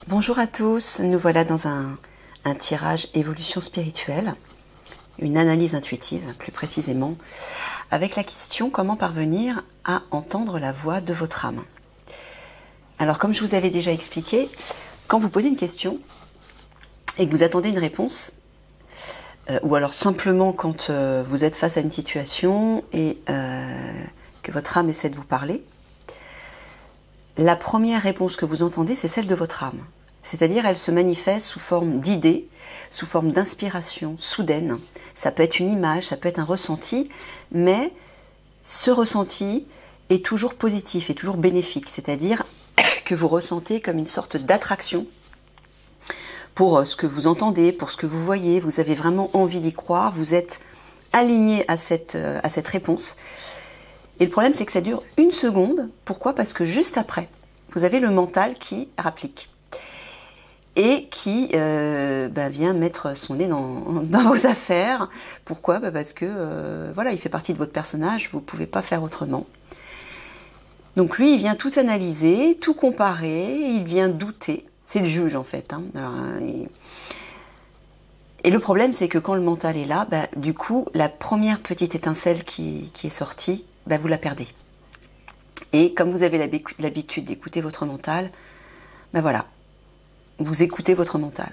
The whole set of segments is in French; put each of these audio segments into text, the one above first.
Bonjour à tous, nous voilà dans un tirage évolution spirituelle, une analyse intuitive plus précisément, avec la question comment parvenir à entendre la voix de votre âme. Alors comme je vous avais déjà expliqué, quand vous posez une question et que vous attendez une réponse, ou alors simplement quand vous êtes face à une situation et que votre âme essaie de vous parler, la première réponse que vous entendez, c'est celle de votre âme. C'est-à-dire, elle se manifeste sous forme d'idée, sous forme d'inspiration soudaine. Ça peut être une image, ça peut être un ressenti, mais ce ressenti est toujours positif, est toujours bénéfique. C'est-à-dire que vous ressentez comme une sorte d'attraction pour ce que vous entendez, pour ce que vous voyez. Vous avez vraiment envie d'y croire, vous êtes aligné à cette réponse. Et le problème, c'est que ça dure une seconde. Pourquoi ? Parce que juste après, vous avez le mental qui rapplique et qui vient mettre son nez dans vos affaires. Pourquoi ? Parce que voilà, il fait partie de votre personnage, vous ne pouvez pas faire autrement. Donc lui, il vient tout analyser, tout comparer, il vient douter. C'est le juge en fait. Alors, et le problème, c'est que quand le mental est là, du coup, la première petite étincelle qui est sortie, vous la perdez. Et comme vous avez l'habitude d'écouter votre mental, voilà, vous écoutez votre mental.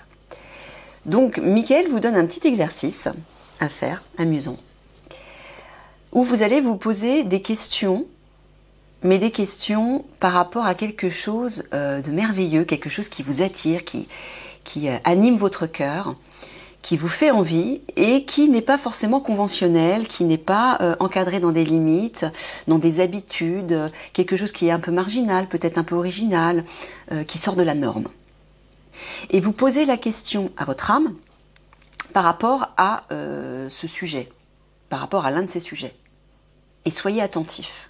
Donc, Michael vous donne un petit exercice à faire, amusant, où vous allez vous poser des questions, mais des questions par rapport à quelque chose de merveilleux, quelque chose qui vous attire, qui anime votre cœur, qui vous fait envie et qui n'est pas forcément conventionnel, qui n'est pas encadré dans des limites, dans des habitudes, quelque chose qui est un peu marginal, peut-être un peu original, qui sort de la norme. Et vous posez la question à votre âme par rapport à ce sujet, par rapport à l'un de ces sujets. Et soyez attentifs.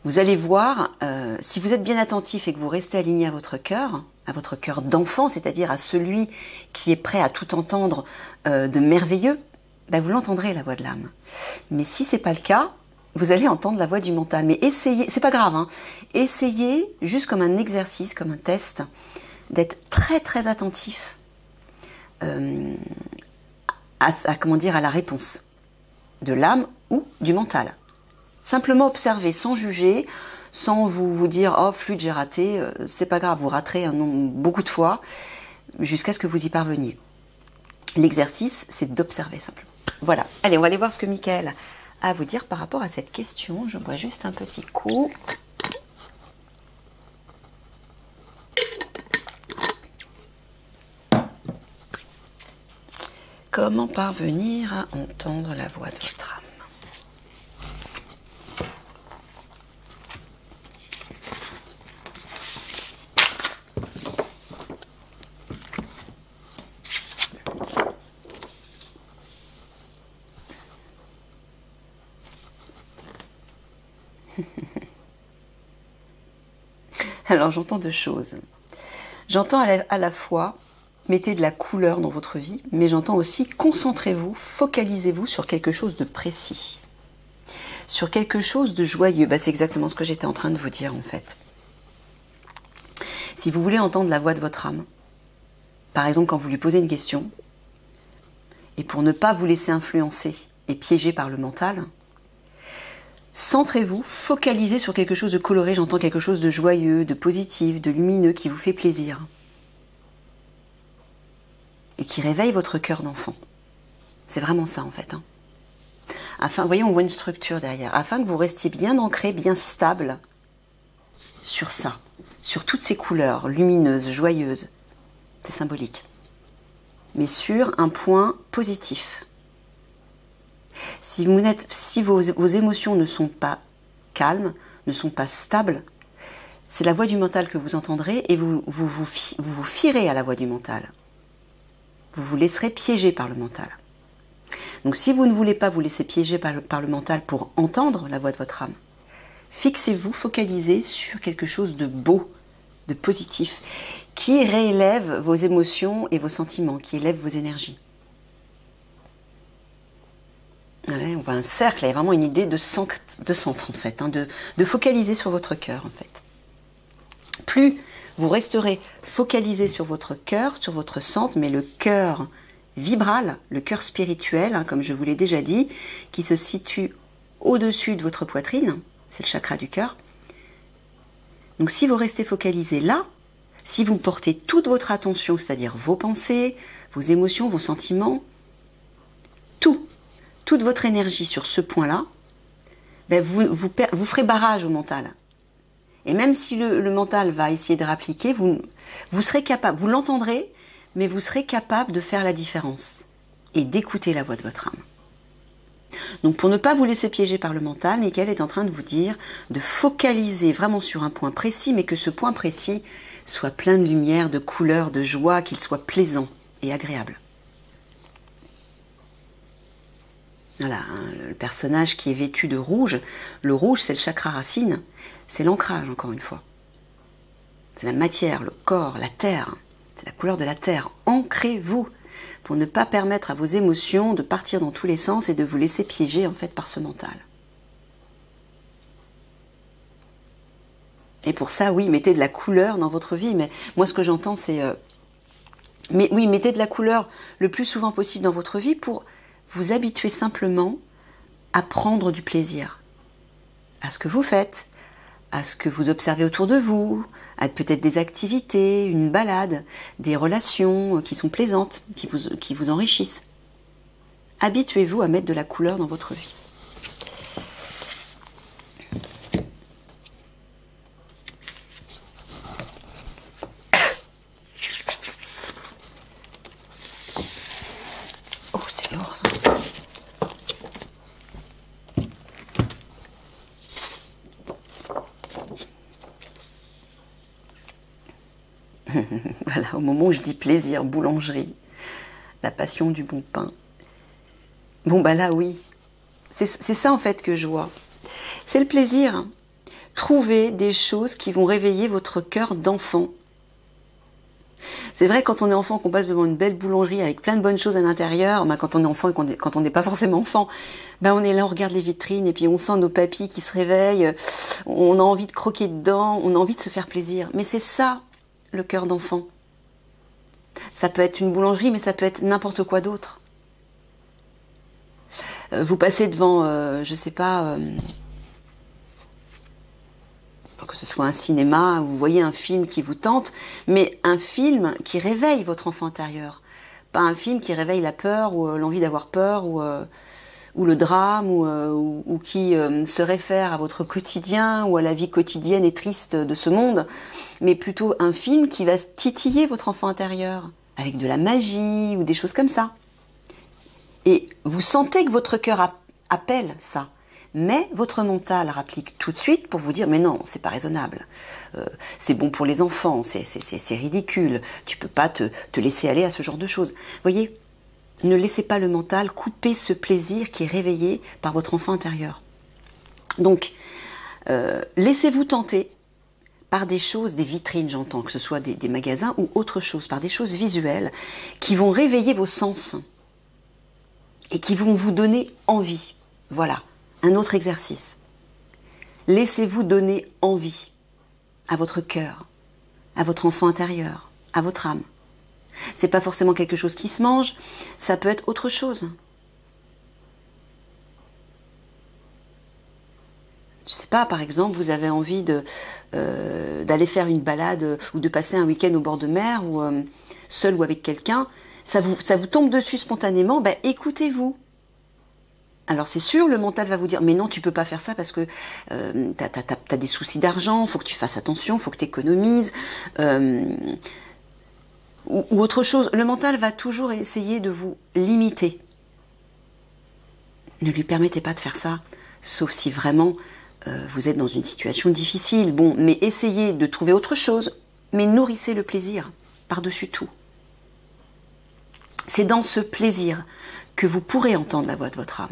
Vous allez voir, si vous êtes bien attentif et que vous restez aligné à votre cœur d'enfant, c'est-à-dire à celui qui est prêt à tout entendre de merveilleux, vous l'entendrez, la voix de l'âme. Mais si ce n'est pas le cas, vous allez entendre la voix du mental. Mais essayez, c'est pas grave, essayez, juste comme un exercice, comme un test, d'être très très attentif à la réponse de l'âme ou du mental. Simplement observer, sans juger, sans vous dire « Oh, flûte, j'ai raté », c'est pas grave, vous raterez un nombre beaucoup de fois, jusqu'à ce que vous y parveniez. L'exercice, c'est d'observer simplement. Voilà. Allez, on va aller voir ce que Michael a à vous dire par rapport à cette question. Je bois juste un petit coup. Comment parvenir à entendre la voix de votre âme ? Alors j'entends deux choses. J'entends à la fois, mettez de la couleur dans votre vie, mais j'entends aussi concentrez-vous, focalisez-vous sur quelque chose de précis. Sur quelque chose de joyeux. C'est exactement ce que j'étais en train de vous dire en fait. Si vous voulez entendre la voix de votre âme, par exemple quand vous lui posez une question, et pour ne pas vous laisser influencer et piéger par le mental, centrez-vous, focalisez sur quelque chose de coloré, j'entends quelque chose de joyeux, de positif, de lumineux, qui vous fait plaisir. Et qui réveille votre cœur d'enfant. C'est vraiment ça en fait. Vous voyez, on voit une structure derrière. Afin que vous restiez bien ancré, bien stable sur ça. Sur toutes ces couleurs lumineuses, joyeuses. C'est symbolique. Mais sur un point positif. Si vos émotions ne sont pas calmes, ne sont pas stables, c'est la voix du mental que vous entendrez et vous fierez à la voix du mental. Vous vous laisserez piéger par le mental. Donc si vous ne voulez pas vous laisser piéger par le mental pour entendre la voix de votre âme, fixez-vous, focalisez sur quelque chose de beau, de positif, qui réélève vos émotions et vos sentiments, qui élève vos énergies. Ouais, on voit un cercle, il y a vraiment une idée de centre en fait, de focaliser sur votre cœur en fait. Plus vous resterez focalisé sur votre cœur, sur votre centre, mais le cœur vibral, le cœur spirituel, hein, comme je vous l'ai déjà dit, qui se situe au-dessus de votre poitrine, c'est le chakra du cœur. Donc si vous restez focalisé là, si vous portez toute votre attention, c'est-à-dire vos pensées, vos émotions, vos sentiments, toute votre énergie sur ce point-là, ben vous ferez barrage au mental. Et même si le mental va essayer de réappliquer, vous serez capable, vous l'entendrez, mais vous serez capable de faire la différence et d'écouter la voix de votre âme. Donc pour ne pas vous laisser piéger par le mental, Michael est en train de vous dire de focaliser vraiment sur un point précis, mais que ce point précis soit plein de lumière, de couleurs, de joie, qu'il soit plaisant et agréable. Voilà, hein, le personnage qui est vêtu de rouge, le rouge c'est le chakra racine, c'est l'ancrage encore une fois. C'est la matière, le corps, la terre, c'est la couleur de la terre. Ancrez-vous pour ne pas permettre à vos émotions de partir dans tous les sens et de vous laisser piéger en fait par ce mental. Et pour ça, oui, mettez de la couleur dans votre vie, mais moi ce que j'entends c'est... Mais oui, mettez de la couleur le plus souvent possible dans votre vie pour vous habituer simplement à prendre du plaisir à ce que vous faites, à ce que vous observez autour de vous, à peut-être des activités, une balade, des relations qui sont plaisantes, qui vous enrichissent. Habituez-vous à mettre de la couleur dans votre vie. Oh, c'est lourd ça. Voilà, au moment où je dis plaisir, boulangerie, la passion du bon pain. Bon, bah là, oui. C'est ça, en fait, que je vois. C'est le plaisir. Trouver des choses qui vont réveiller votre cœur d'enfant. C'est vrai, quand on est enfant, qu'on passe devant une belle boulangerie avec plein de bonnes choses à l'intérieur, bah, quand on est enfant et quand on n'est pas forcément enfant, bah, on est là, on regarde les vitrines et puis on sent nos papilles qui se réveillent, on a envie de croquer dedans, on a envie de se faire plaisir. Mais c'est ça, le cœur d'enfant. Ça peut être une boulangerie, mais ça peut être n'importe quoi d'autre. Vous passez devant, je sais pas, que ce soit un cinéma, vous voyez un film qui vous tente, mais un film qui réveille votre enfant intérieur. Pas un film qui réveille la peur ou l'envie d'avoir peur ou le drame ou qui se réfère à votre quotidien ou à la vie quotidienne et triste de ce monde, mais plutôt un film qui va titiller votre enfant intérieur avec de la magie ou des choses comme ça. Et vous sentez que votre cœur appelle ça. Mais votre mental rapplique tout de suite pour vous dire « Mais non, c'est pas raisonnable. C'est bon pour les enfants, c'est ridicule. Tu peux pas te laisser aller à ce genre de choses. » Voyez, ne laissez pas le mental couper ce plaisir qui est réveillé par votre enfant intérieur. Donc, laissez-vous tenter par des choses, des vitrines, j'entends, que ce soit des magasins ou autre chose, par des choses visuelles qui vont réveiller vos sens et qui vont vous donner envie. Voilà. Un autre exercice. Laissez-vous donner envie à votre cœur, à votre enfant intérieur, à votre âme. C'est pas forcément quelque chose qui se mange, ça peut être autre chose. Je sais pas, par exemple, vous avez envie d'aller faire une balade ou de passer un week-end au bord de mer ou seul ou avec quelqu'un, ça vous tombe dessus spontanément, ben écoutez-vous. Alors c'est sûr, le mental va vous dire « Mais non, tu peux pas faire ça parce que t'as des soucis d'argent, faut que tu fasses attention, faut que tu économises. » ou autre chose. Le mental va toujours essayer de vous limiter. Ne lui permettez pas de faire ça, sauf si vraiment vous êtes dans une situation difficile. Bon, mais essayez de trouver autre chose, mais nourrissez le plaisir par-dessus tout. C'est dans ce plaisir que vous pourrez entendre la voix de votre âme.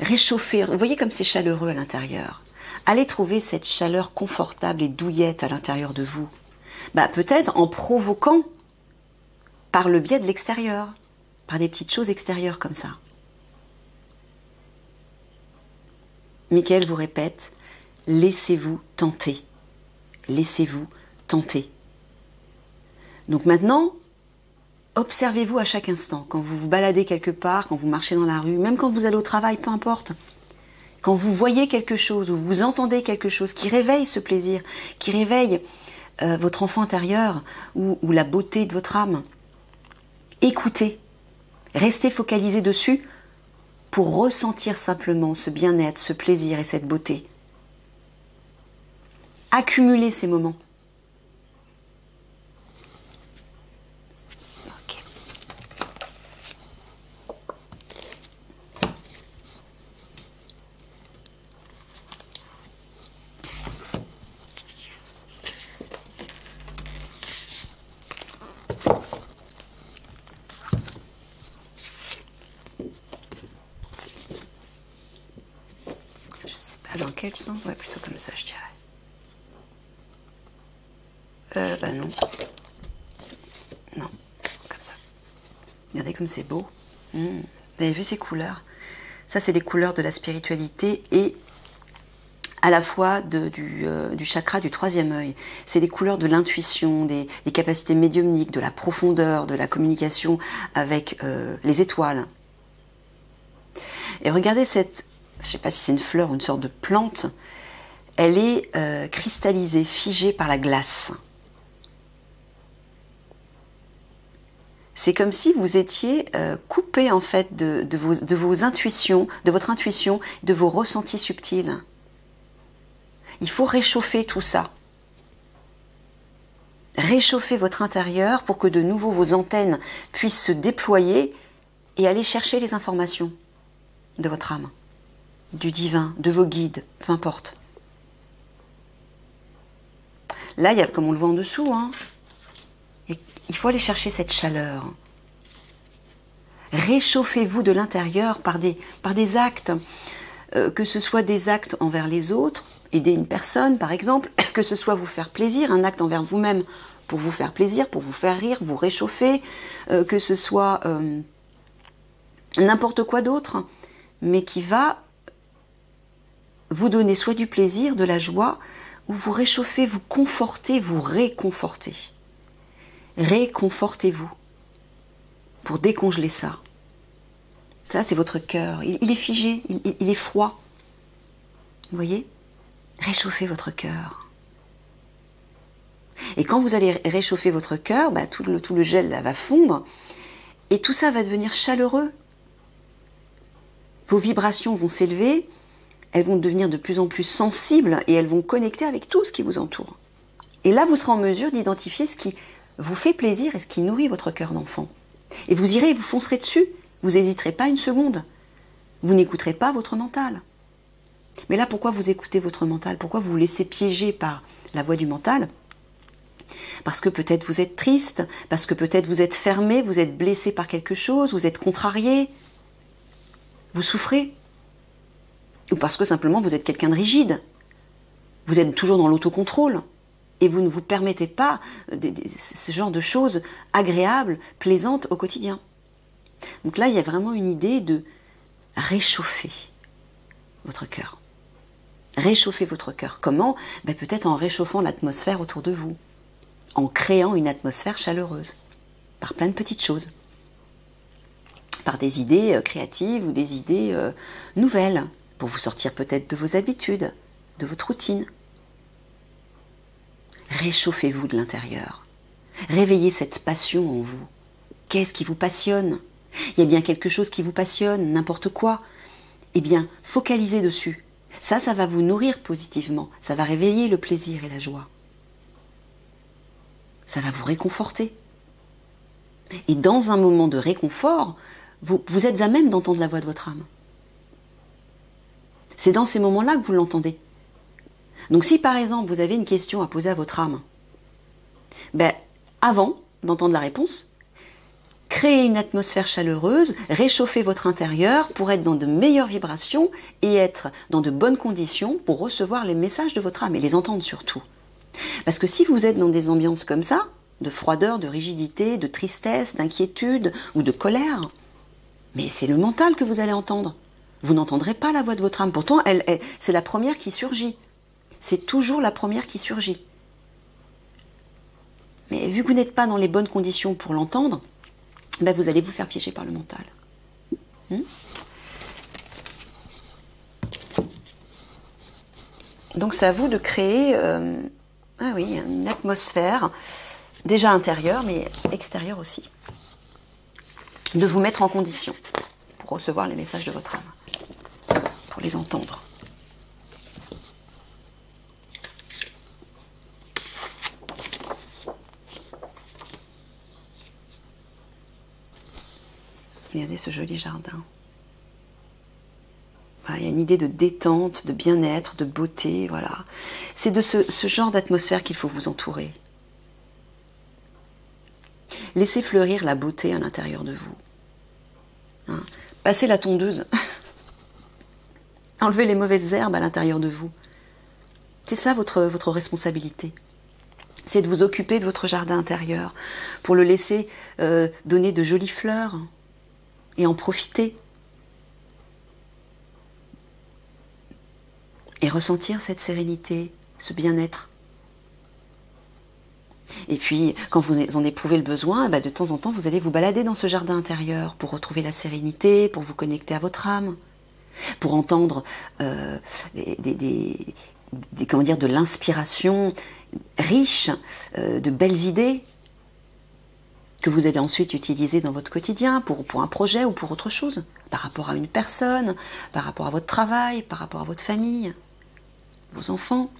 Réchauffer, vous voyez comme c'est chaleureux à l'intérieur. Allez trouver cette chaleur confortable et douillette à l'intérieur de vous. Bah, peut-être en provoquant par le biais de l'extérieur, par des petites choses extérieures comme ça. Michael vous répète, laissez-vous tenter. Laissez-vous tenter. Donc maintenant, observez-vous à chaque instant. Quand vous vous baladez quelque part, quand vous marchez dans la rue, même quand vous allez au travail, peu importe. Quand vous voyez quelque chose ou vous entendez quelque chose qui réveille ce plaisir, qui réveille votre enfant intérieur ou la beauté de votre âme, écoutez. Restez focalisé dessus pour ressentir simplement ce bien-être, ce plaisir et cette beauté. Accumulez ces moments. Ok. Je sais pas dans quel sens, ouais, plutôt comme ça, je dirais. Bah non. Non, comme ça. Regardez comme c'est beau. Vous avez vu ces couleurs? Ça, c'est les couleurs de la spiritualité et à la fois du chakra du troisième œil. C'est les couleurs de l'intuition, des capacités médiumniques, de la profondeur, de la communication avec les étoiles. Et regardez cette, je ne sais pas si c'est une fleur ou une sorte de plante, elle est cristallisée, figée par la glace. C'est comme si vous étiez coupé en fait de vos intuitions, de votre intuition, de vos ressentis subtils. Il faut réchauffer tout ça. Réchauffer votre intérieur pour que de nouveau vos antennes puissent se déployer et aller chercher les informations de votre âme, du divin, de vos guides, peu importe. Là, il y a, comme on le voit en dessous, hein, il faut aller chercher cette chaleur. Réchauffez-vous de l'intérieur par des actes, que ce soit des actes envers les autres, aider une personne par exemple, que ce soit vous faire plaisir, un acte envers vous-même pour vous faire plaisir, pour vous faire rire, vous réchauffer, que ce soit n'importe quoi d'autre, mais qui va vous donner soit du plaisir, de la joie, ou vous réchauffez, vous confortez, vous réconfortez. Réconfortez-vous pour décongeler ça. Ça, c'est votre cœur. Il est figé, il est froid. Vous voyez? Réchauffez votre cœur. Et quand vous allez réchauffer votre cœur, bah, tout le gel là, va fondre et tout ça va devenir chaleureux. Vos vibrations vont s'élever, elles vont devenir de plus en plus sensibles et elles vont connecter avec tout ce qui vous entoure. Et là, vous serez en mesure d'identifier ce qui vous fait plaisir et ce qui nourrit votre cœur d'enfant. Et vous irez, vous foncerez dessus. Vous n'hésiterez pas une seconde. Vous n'écouterez pas votre mental. Mais là, pourquoi vous écoutez votre mental? Pourquoi vous vous laissez piéger par la voix du mental? Parce que peut-être vous êtes triste, parce que peut-être vous êtes fermé, vous êtes blessé par quelque chose, vous êtes contrarié, vous souffrez. Ou parce que simplement vous êtes quelqu'un de rigide. Vous êtes toujours dans l'autocontrôle. Et vous ne vous permettez pas ce genre de choses agréables, plaisantes au quotidien. Donc là, il y a vraiment une idée de réchauffer votre cœur. Réchauffer votre cœur. Comment? Ben, peut-être en réchauffant l'atmosphère autour de vous. En créant une atmosphère chaleureuse. Par plein de petites choses. Par des idées créatives ou des idées nouvelles. Pour vous sortir peut-être de vos habitudes, de votre routine. Réchauffez-vous de l'intérieur. Réveillez cette passion en vous. Qu'est-ce qui vous passionne? Il y a bien quelque chose qui vous passionne, n'importe quoi. Eh bien, focalisez dessus. Ça va vous nourrir positivement. Ça va réveiller le plaisir et la joie. Ça va vous réconforter. Et dans un moment de réconfort, vous êtes à même d'entendre la voix de votre âme. C'est dans ces moments-là que vous l'entendez. Donc si par exemple vous avez une question à poser à votre âme, ben, avant d'entendre la réponse, créez une atmosphère chaleureuse, réchauffez votre intérieur pour être dans de meilleures vibrations et être dans de bonnes conditions pour recevoir les messages de votre âme et les entendre surtout. Parce que si vous êtes dans des ambiances comme ça, de froideur, de rigidité, de tristesse, d'inquiétude ou de colère, mais c'est le mental que vous allez entendre. Vous n'entendrez pas la voix de votre âme. Pourtant, c'est la première qui surgit. C'est toujours la première qui surgit. Mais vu que vous n'êtes pas dans les bonnes conditions pour l'entendre, ben vous allez vous faire piéger par le mental. Donc c'est à vous de créer une atmosphère déjà intérieure mais extérieure aussi. De vous mettre en condition pour recevoir les messages de votre âme, pour les entendre. Regardez ce joli jardin. Voilà, il y a une idée de détente, de bien-être, de beauté, voilà. C'est de ce genre d'atmosphère qu'il faut vous entourer. Laissez fleurir la beauté à l'intérieur de vous. Hein. Passez la tondeuse. Enlevez les mauvaises herbes à l'intérieur de vous. C'est ça votre responsabilité. C'est de vous occuper de votre jardin intérieur pour le laisser donner de jolies fleurs et en profiter. Et ressentir cette sérénité, ce bien-être. Et puis, quand vous en éprouvez le besoin, de temps en temps, vous allez vous balader dans ce jardin intérieur pour retrouver la sérénité, pour vous connecter à votre âme, pour entendre de l'inspiration riche, de belles idées que vous allez ensuite utiliser dans votre quotidien pour un projet ou pour autre chose, par rapport à une personne, par rapport à votre travail, par rapport à votre famille, vos enfants.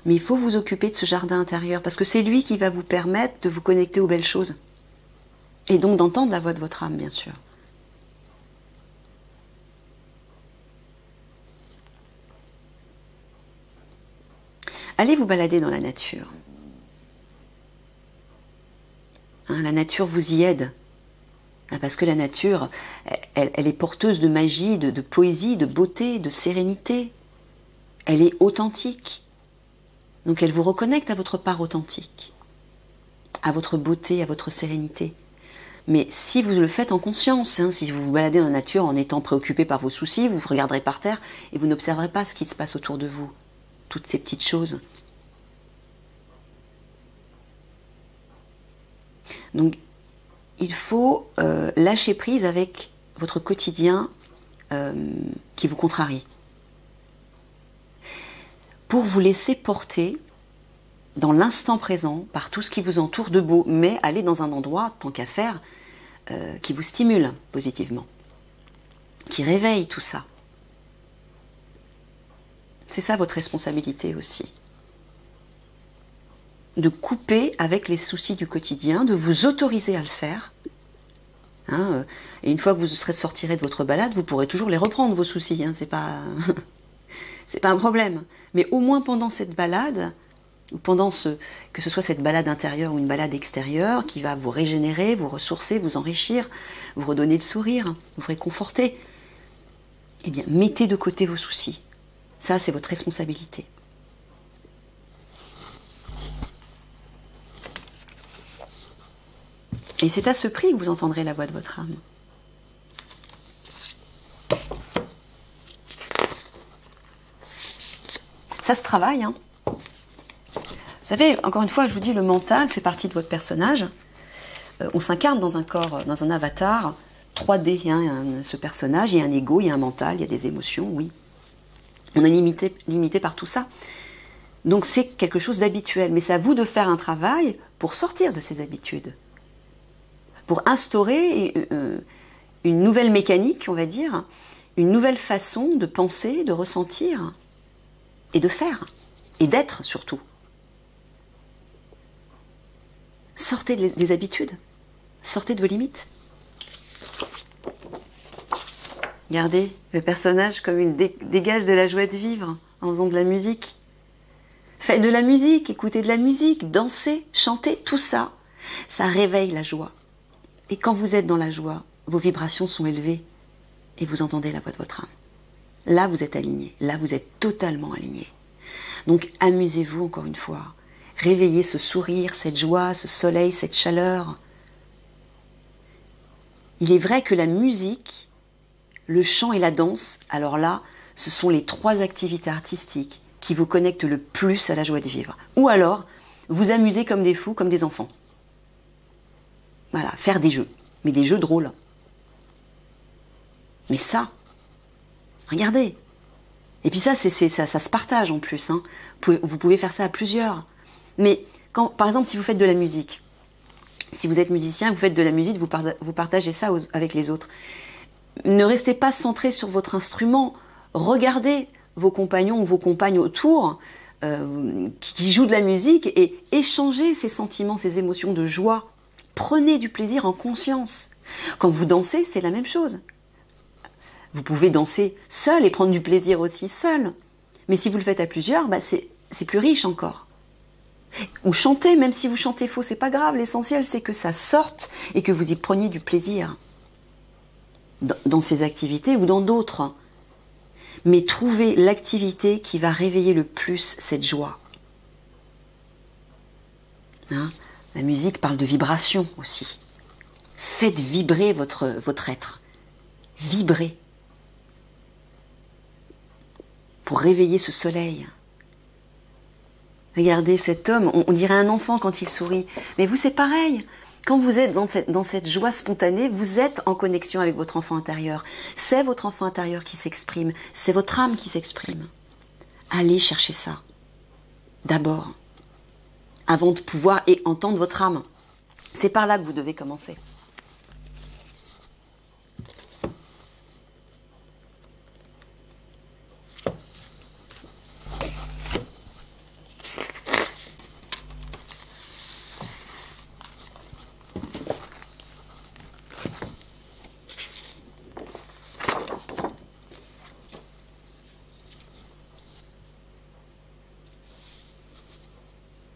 Mais il faut vous occuper de ce jardin intérieur parce que c'est lui qui va vous permettre de vous connecter aux belles choses. Et donc d'entendre la voix de votre âme, bien sûr. Allez vous balader dans la nature. Hein, la nature vous y aide. Parce que la nature, elle est porteuse de magie, de poésie, de beauté, de sérénité. Elle est authentique. Donc elle vous reconnecte à votre part authentique, à votre beauté, à votre sérénité. Mais si vous le faites en conscience, si vous vous baladez dans la nature en étant préoccupé par vos soucis, vous regarderez par terre et vous n'observerez pas ce qui se passe autour de vous, toutes ces petites choses. Donc il faut lâcher prise avec votre quotidien qui vous contrarie. Pour vous laisser porter dans l'instant présent par tout ce qui vous entoure de beau, mais aller dans un endroit, tant qu'à faire, qui vous stimule positivement, qui réveille tout ça. C'est ça votre responsabilité aussi. De couper avec les soucis du quotidien, de vous autoriser à le faire. Et une fois que vous sortirez de votre balade, vous pourrez toujours les reprendre, vos soucis. C'est pas un problème. Mais au moins pendant cette balade, ou que ce soit cette balade intérieure ou une balade extérieure, qui va vous régénérer, vous ressourcer, vous enrichir, vous redonner le sourire, vous réconforter, eh bien, mettez de côté vos soucis. Ça, c'est votre responsabilité. Et c'est à ce prix que vous entendrez la voix de votre âme. Ça se travaille, Vous savez, encore une fois, je vous dis, le mental fait partie de votre personnage. On s'incarne dans un corps, dans un avatar 3D. Ce personnage, il y a un ego, il y a un mental, il y a des émotions, oui. On est limité par tout ça. Donc c'est quelque chose d'habituel. Mais c'est à vous de faire un travail pour sortir de ces habitudes. Pour instaurer une nouvelle mécanique, on va dire, une nouvelle façon de penser, de ressentir, et de faire, et d'être surtout. Sortez des habitudes, sortez de vos limites. Regardez le personnage comme il dégage de la joie de vivre en faisant de la musique. Faites de la musique, écoutez de la musique, dansez, chantez, tout ça, ça réveille la joie. Et quand vous êtes dans la joie, vos vibrations sont élevées et vous entendez la voix de votre âme. Là, vous êtes aligné. Là, vous êtes totalement aligné. Donc, amusez-vous encore une fois. Réveillez ce sourire, cette joie, ce soleil, cette chaleur. Il est vrai que la musique, le chant et la danse, alors là, ce sont les 3 activités artistiques qui vous connectent le plus à la joie de vivre. Ou alors, vous amuser comme des fous, comme des enfants. Voilà, faire des jeux, mais des jeux drôles. Mais ça, regardez. Et puis ça, ça se partage en plus. Hein. Vous pouvez faire ça à plusieurs. Mais quand, par exemple, si vous faites de la musique, si vous êtes musicien, vous faites de la musique, vous partagez ça avec les autres. Ne restez pas centré sur votre instrument. Regardez vos compagnons ou vos compagnes autour qui jouent de la musique et échangez ces sentiments, ces émotions de joie. Prenez du plaisir en conscience. Quand vous dansez, c'est la même chose. Vous pouvez danser seul et prendre du plaisir aussi seul. Mais si vous le faites à plusieurs, c'est plus riche encore. Ou chanter, même si vous chantez faux, c'est pas grave. L'essentiel, c'est que ça sorte et que vous y preniez du plaisir. Dans ces activités ou dans d'autres. Mais trouvez l'activité qui va réveiller le plus cette joie. Hein? La musique parle de vibration aussi. Faites vibrer votre être. Vibrez. Pour réveiller ce soleil. Regardez cet homme, on dirait un enfant quand il sourit. Mais vous, c'est pareil. Quand vous êtes dans cette joie spontanée, vous êtes en connexion avec votre enfant intérieur. C'est votre enfant intérieur qui s'exprime. C'est votre âme qui s'exprime. Allez chercher ça. D'abord. Avant de pouvoir entendre votre âme. C'est par là que vous devez commencer.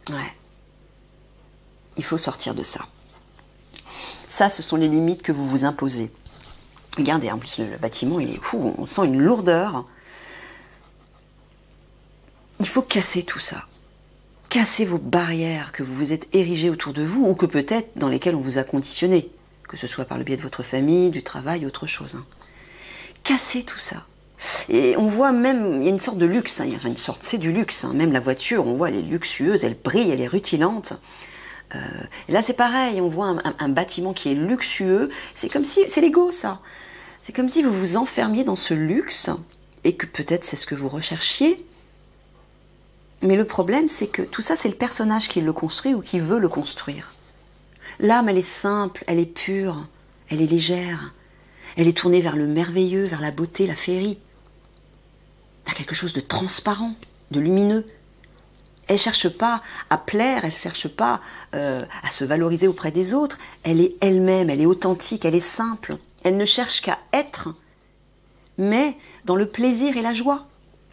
Ouais. Il faut sortir de ça. Ça, ce sont les limites que vous vous imposez. Regardez, en plus, le bâtiment, il est fou, on sent une lourdeur. Il faut casser tout ça. Casser vos barrières que vous vous êtes érigées autour de vous ou que peut-être dans lesquelles on vous a conditionné, que ce soit par le biais de votre famille, du travail, autre chose. Hein. Cassez tout ça. Et on voit même, il y a une sorte de luxe, hein, enfin une sorte, c'est du luxe, hein, même la voiture, on voit, elle est luxueuse, elle brille, elle est rutilante. Et là c'est pareil, on voit un bâtiment qui est luxueux, c'est comme si, c'est l'ego ça, c'est comme si vous vous enfermiez dans ce luxe, et que peut-être c'est ce que vous recherchiez, mais le problème c'est que tout ça c'est le personnage qui le construit ou qui veut le construire. L'âme elle est simple, elle est pure, elle est légère, elle est tournée vers le merveilleux, vers la beauté, la féerie. Vers quelque chose de transparent, de lumineux. Elle ne cherche pas à plaire, elle ne cherche pas à se valoriser auprès des autres. Elle est elle-même, elle est authentique, elle est simple. Elle ne cherche qu'à être, mais dans le plaisir et la joie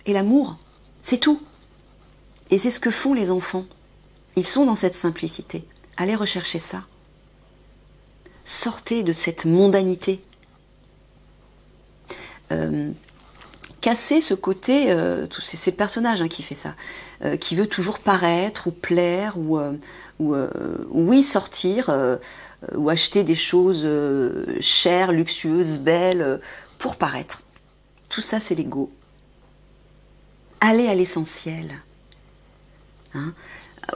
et l'amour. C'est tout. Et c'est ce que font les enfants. Ils sont dans cette simplicité. Allez rechercher ça. Sortez de cette mondanité. Casser ce côté, c'est le personnage hein, qui fait ça, qui veut toujours paraître ou plaire ou oui sortir ou acheter des choses chères, luxueuses, belles pour paraître. Tout ça c'est l'ego. Allez à l'essentiel. Hein.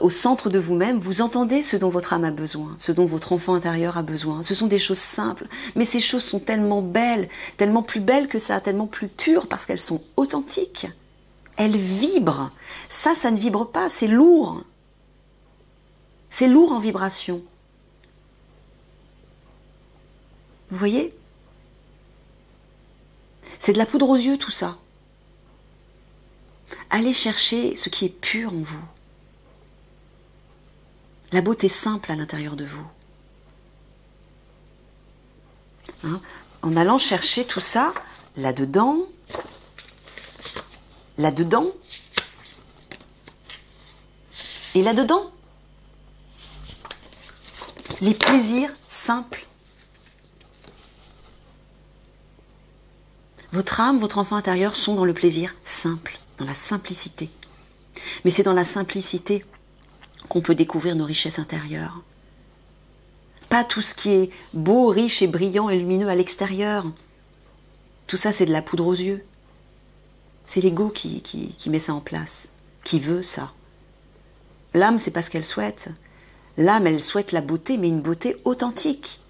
Au centre de vous-même, vous entendez ce dont votre âme a besoin, ce dont votre enfant intérieur a besoin. Ce sont des choses simples, mais ces choses sont tellement belles, tellement plus belles que ça, tellement plus pures parce qu'elles sont authentiques. Elles vibrent. Ça ne vibre pas, c'est lourd. C'est lourd en vibration. Vous voyez ? C'est de la poudre aux yeux tout ça. Allez chercher ce qui est pur en vous. La beauté simple à l'intérieur de vous. Hein, en allant chercher tout ça, là-dedans, là-dedans, et là-dedans. Les plaisirs simples. Votre âme, votre enfant intérieur sont dans le plaisir simple, dans la simplicité. Mais c'est dans la simplicité qu'on peut découvrir nos richesses intérieures. Pas tout ce qui est beau, riche et brillant et lumineux à l'extérieur. Tout ça, c'est de la poudre aux yeux. C'est l'ego qui met ça en place, qui veut ça. L'âme, c'est pas ce qu'elle souhaite. L'âme, elle souhaite la beauté, mais une beauté authentique.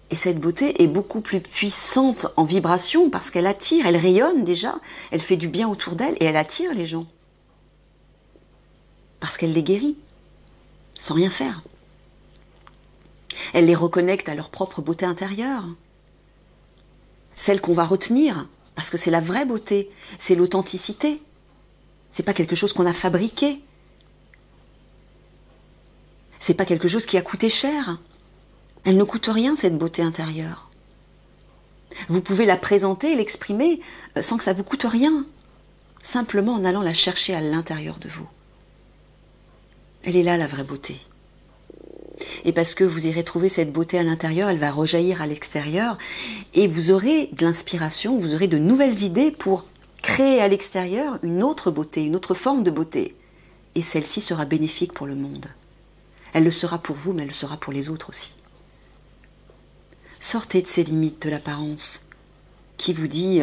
Et cette beauté est beaucoup plus puissante en vibration parce qu'elle attire, elle rayonne déjà, elle fait du bien autour d'elle et elle attire les gens. Parce qu'elle les guérit, sans rien faire. Elle les reconnecte à leur propre beauté intérieure. Celle qu'on va retenir, parce que c'est la vraie beauté, c'est l'authenticité. C'est pas quelque chose qu'on a fabriqué. C'est pas quelque chose qui a coûté cher. Elle ne coûte rien, cette beauté intérieure. Vous pouvez la présenter, l'exprimer, sans que ça vous coûte rien. Simplement en allant la chercher à l'intérieur de vous. Elle est là, la vraie beauté. Et parce que vous irez trouver cette beauté à l'intérieur, elle va rejaillir à l'extérieur. Et vous aurez de l'inspiration, vous aurez de nouvelles idées pour créer à l'extérieur une autre beauté, une autre forme de beauté. Et celle-ci sera bénéfique pour le monde. Elle le sera pour vous, mais elle le sera pour les autres aussi. Sortez de ces limites de l'apparence qui vous dit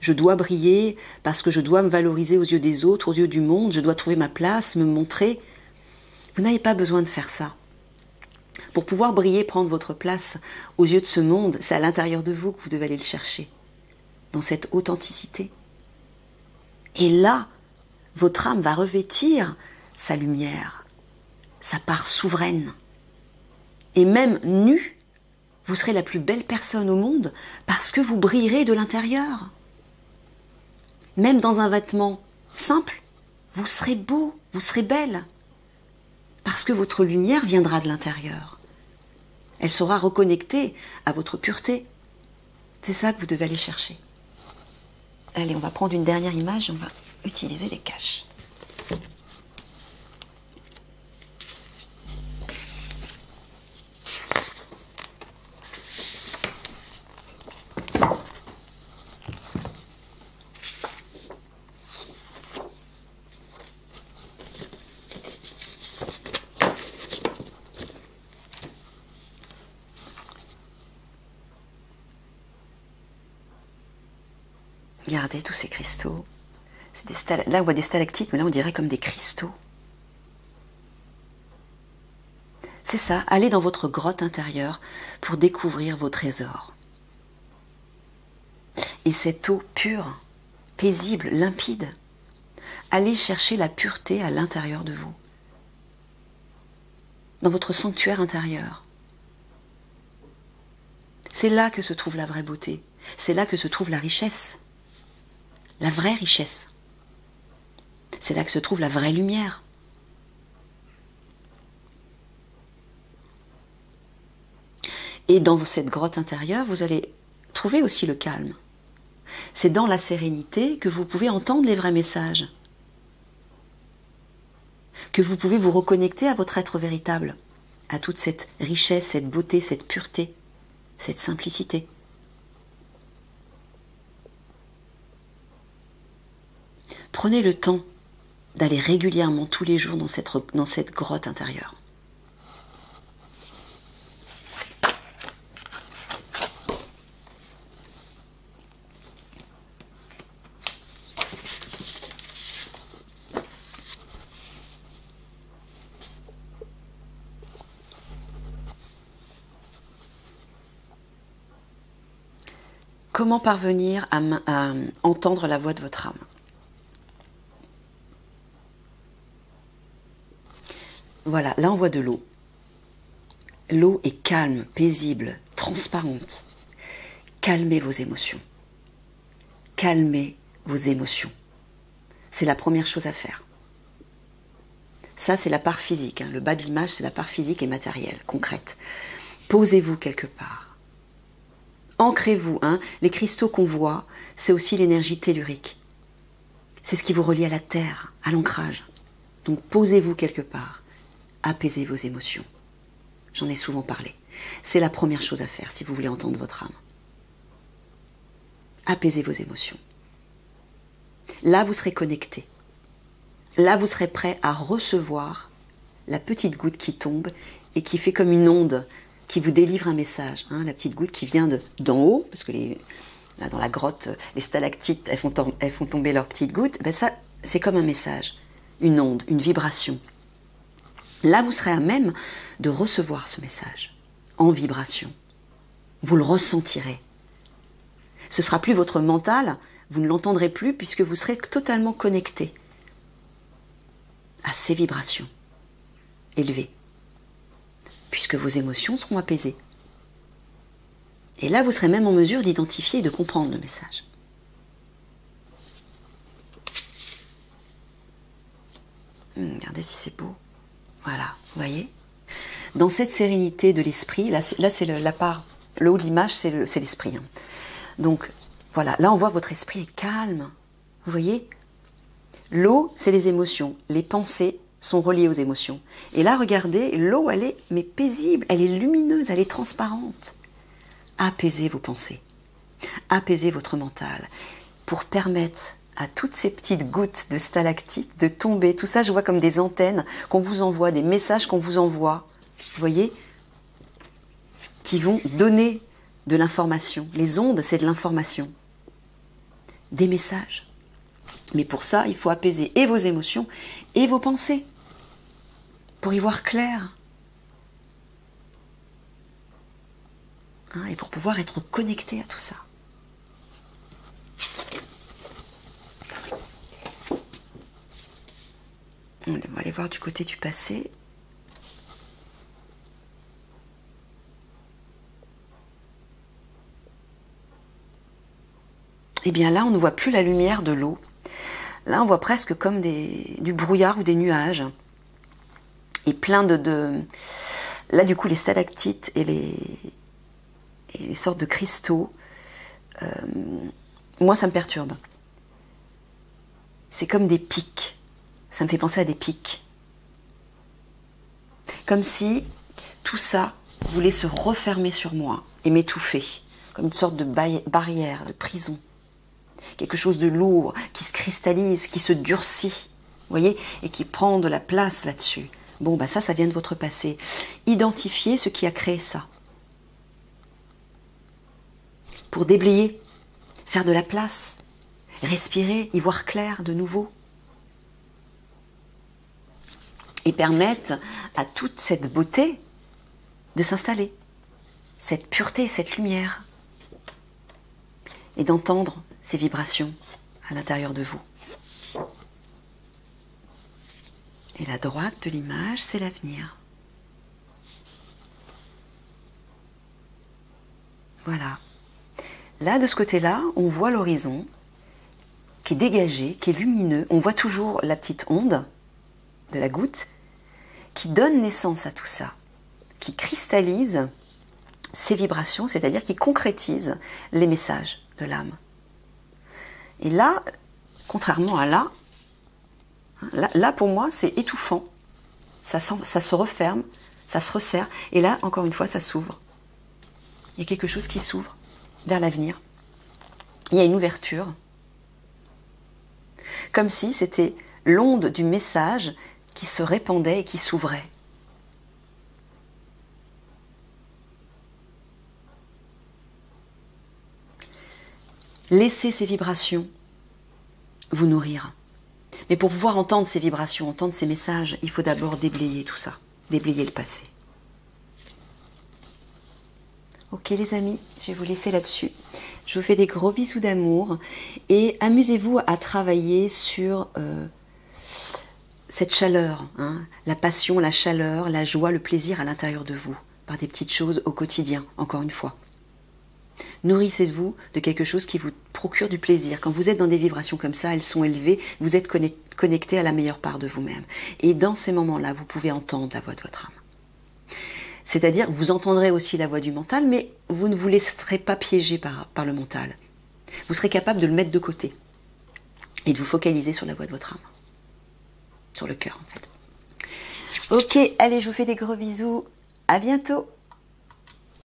je dois briller parce que je dois me valoriser aux yeux des autres, aux yeux du monde, je dois trouver ma place, me montrer. Vous n'avez pas besoin de faire ça. Pour pouvoir briller, prendre votre place aux yeux de ce monde, c'est à l'intérieur de vous que vous devez aller le chercher, dans cette authenticité. Et là, votre âme va revêtir sa lumière, sa part souveraine. Et même nue, vous serez la plus belle personne au monde parce que vous brillerez de l'intérieur. Même dans un vêtement simple, vous serez beau, vous serez belle. Parce que votre lumière viendra de l'intérieur. Elle sera reconnectée à votre pureté. C'est ça que vous devez aller chercher. Allez, on va prendre une dernière image, on va utiliser les caches. Regardez tous ces cristaux. Là, on voit des stalactites, mais là, on dirait comme des cristaux. C'est ça, allez dans votre grotte intérieure pour découvrir vos trésors. Et cette eau pure, paisible, limpide, allez chercher la pureté à l'intérieur de vous. Dans votre sanctuaire intérieur. C'est là que se trouve la vraie beauté. C'est là que se trouve la richesse. La vraie richesse. C'est là que se trouve la vraie lumière. Et dans cette grotte intérieure, vous allez trouver aussi le calme. C'est dans la sérénité que vous pouvez entendre les vrais messages. Que vous pouvez vous reconnecter à votre être véritable, à toute cette richesse, cette beauté, cette pureté, cette simplicité. Prenez le temps d'aller régulièrement tous les jours dans cette grotte intérieure. Comment parvenir à entendre la voix de votre âme ? Voilà, là on voit de l'eau. L'eau est calme, paisible, transparente. Calmez vos émotions. Calmez vos émotions. C'est la première chose à faire. Ça, c'est la part physique. Le bas de l'image, c'est la part physique et matérielle, concrète. Posez-vous quelque part. Ancrez-vous. Les cristaux qu'on voit, c'est aussi l'énergie tellurique. C'est ce qui vous relie à la terre, à l'ancrage. Donc posez-vous quelque part. Apaisez vos émotions. J'en ai souvent parlé. C'est la première chose à faire si vous voulez entendre votre âme. Apaisez vos émotions. Là, vous serez connecté. Là, vous serez prêt à recevoir la petite goutte qui tombe et qui fait comme une onde qui vous délivre un message. La petite goutte qui vient d'en haut, parce que là, dans la grotte, les stalactites, elles font tomber leurs petites gouttes. Ça, c'est comme un message. une onde, une vibration. Là, vous serez à même de recevoir ce message en vibration. Vous le ressentirez. Ce ne sera plus votre mental, vous ne l'entendrez plus puisque vous serez totalement connecté à ces vibrations élevées, puisque vos émotions seront apaisées. Et là, vous serez même en mesure d'identifier et de comprendre le message. Regardez si c'est beau. Voilà, vous voyez? Dans cette sérénité de l'esprit, là c'est la part, le haut de l'image, c'est l'esprit. Hein. Donc, voilà, là on voit votre esprit est calme. Vous voyez? L'eau, c'est les émotions. Les pensées sont reliées aux émotions. Et là, regardez, l'eau, elle est mais paisible, elle est lumineuse, elle est transparente. Apaisez vos pensées. Apaisez votre mental pour permettre à toutes ces petites gouttes de stalactites de tomber. Tout ça, je vois comme des antennes qu'on vous envoie, des messages qu'on vous envoie. Vous voyez? Qui vont donner de l'information. Les ondes, c'est de l'information. Des messages. Mais pour ça, il faut apaiser et vos émotions et vos pensées. Pour y voir clair. Hein, et pour pouvoir être connecté à tout ça. On va aller voir du côté du passé. Et bien là, on ne voit plus la lumière de l'eau. Là, on voit presque comme du brouillard ou des nuages. Et plein de... Là, du coup, les stalactites et les sortes de cristaux, moi, ça me perturbe. C'est comme des pics. Ça me fait penser à des pics. Comme si tout ça voulait se refermer sur moi et m'étouffer. Comme une sorte de barrière, de prison. Quelque chose de lourd, qui se cristallise, qui se durcit. Vous voyez? Et qui prend de la place là-dessus. Bon, bah ça vient de votre passé. Identifiez ce qui a créé ça. Pour déblayer, faire de la place, respirer, y voir clair de nouveau. Et permettre à toute cette beauté de s'installer. Cette pureté, cette lumière. Et d'entendre ces vibrations à l'intérieur de vous. Et la droite de l'image, c'est l'avenir. Voilà. Là, de ce côté-là, on voit l'horizon qui est dégagé, qui est lumineux. On voit toujours la petite onde de la goutte qui donne naissance à tout ça, qui cristallise ces vibrations, c'est-à-dire qui concrétise les messages de l'âme. Et là, contrairement à là pour moi, c'est étouffant. Ça se referme, ça se resserre. Et là, encore une fois, ça s'ouvre. Il y a quelque chose qui s'ouvre vers l'avenir. Il y a une ouverture. Comme si c'était l'onde du message qui se répandait et qui s'ouvrait. Laissez ces vibrations vous nourrir. Mais pour pouvoir entendre ces vibrations, entendre ces messages, il faut d'abord déblayer tout ça, déblayer le passé. Ok les amis, je vais vous laisser là-dessus. Je vous fais des gros bisous d'amour et amusez-vous à travailler sur cette chaleur, hein, la passion, la chaleur, la joie, le plaisir à l'intérieur de vous, par des petites choses au quotidien, encore une fois. Nourrissez-vous de quelque chose qui vous procure du plaisir. Quand vous êtes dans des vibrations comme ça, elles sont élevées, vous êtes connecté à la meilleure part de vous-même. Et dans ces moments-là, vous pouvez entendre la voix de votre âme. C'est-à-dire, vous entendrez aussi la voix du mental, mais vous ne vous laisserez pas piéger par le mental. Vous serez capable de le mettre de côté et de vous focaliser sur la voix de votre âme. Sur le cœur, en fait. Ok, allez, je vous fais des gros bisous. À bientôt.